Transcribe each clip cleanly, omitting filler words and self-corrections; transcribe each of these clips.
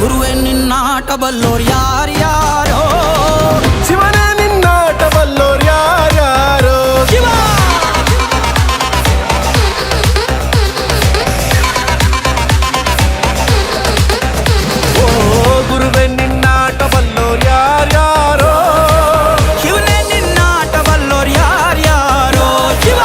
ಗುರುವೆ ನಿನ್ನಾಟ ಬಲ್ಲೋರ್ ಯಾರ್ಯಾರೋ ಶಿವನೇ ನಿನ್ನಾಟ ಬಲ್ಲೋರ್ ಯಾರ್ಯಾರೋ ಶಿವ ಓ ಗುರುವೆ ನಿನ್ನಾಟ ಬಲ್ಲೋರ್ ಯಾರ್ಯಾರೋ ಶಿವನೇ ನಿನ್ನಾಟ ಬಲ್ಲೋರ್ ಯಾರ್ಯಾರೋ ಶಿವ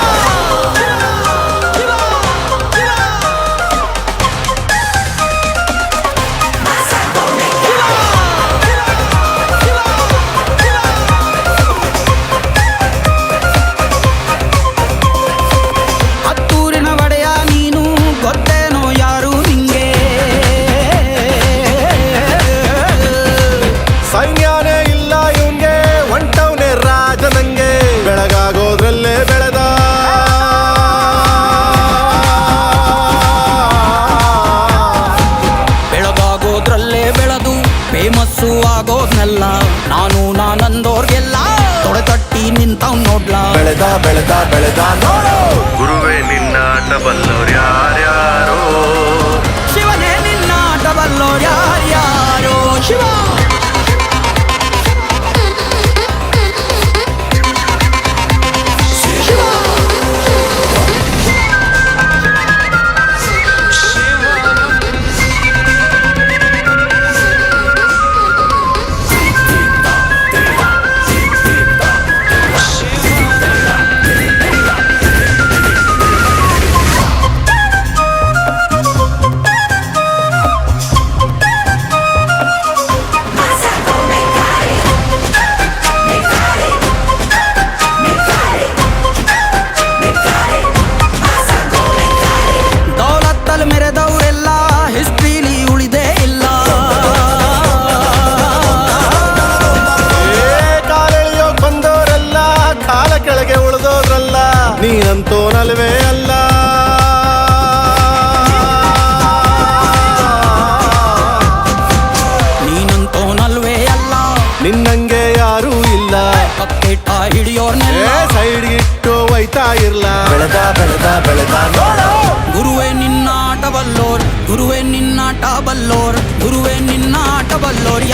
ಹತ್ತೂರಿನ ಒಡೆಯ ನೀನು ಗೊತ್ತೇನೋ ಯಾರು ನಿಂಗೆ ಸೈನ್ಯನೇ ಇಲ್ಲ ಇವಂಗೆ ಹೊಂಟವ್ನೆ ರಾಜ ನಂಗೆ ಬೆಳಗಾಗೋದ್ರಲ್ಲೇ ಬೆಳೆದ ಬೆಳಗಾಗೋದ್ರಲ್ಲೇ ಬೆಳೆದು ಫೇಮಸ್ಸು ಆಗೋದ್ನೆಲ್ಲ ನಾನಂದೋರ್ಗೆಲ್ಲ ತೊಡೆತಟ್ಟಿ ನಿಂತವ್ ನೋಡ್ಲಾ ಬೆಳೆದ ಬೆಳೆದ ಬೆಳೆದ ನೋಡು ಗುರುವೇ ನಿನ್ನಾಟ ಬಲ್ಲೋರ್ ಯಾರ್ಯಾರೋ ಶಿವನೇ ನಿನ್ನಾಟ ಬಲ್ಲೋರ್ ಯಾರ್ಯಾರೋ ಶಿವ ದೌಲತ್ತಲ್ಲಿ ಮೆರೆದವರೆಲ್ಲ ಹಿಸ್ಟ್ರಿಲಿ ಉಳಿದೇ ಇಲ್ಲ ಕಾಲೆಳೆಯೋಕ್ ಬಂದವರೆಲ್ಲ ಕಾಲ ಕೆಳಗೆ ಉಳಿದೋದ್ರಲ್ಲ ನೀನಂತೋನಲ್ವೇ ಅಲ್ಲ ನೀನಂತೋನಲ್ವೇ ಅಲ್ಲ ನಿನ್ನಂಗೆ ಯಾರೂ ಇಲ್ಲ ಕಪ್ಪೇಟ ಹಿಡಿಯೋರ್ನೆಲ್ಲ ಸೈಡ್ ಇಟ್ಟು ಒಯ್ತಾ ಇರ್ಲ ಬೆಳೆದ ಬೆಳೆದ ಬೆಳೆದ ನೋಡು ಗುರುವೆ ನಿನ್ನಾಟ ಬಲ್ಲೋರ್ ಗುರುವೆ ನಿನ್ನಾಟ ಬಲ್ಲೋರ್ ಗುರುವೆ ನಿನ್ನಾಟ ಬಲ್ಲೋರ್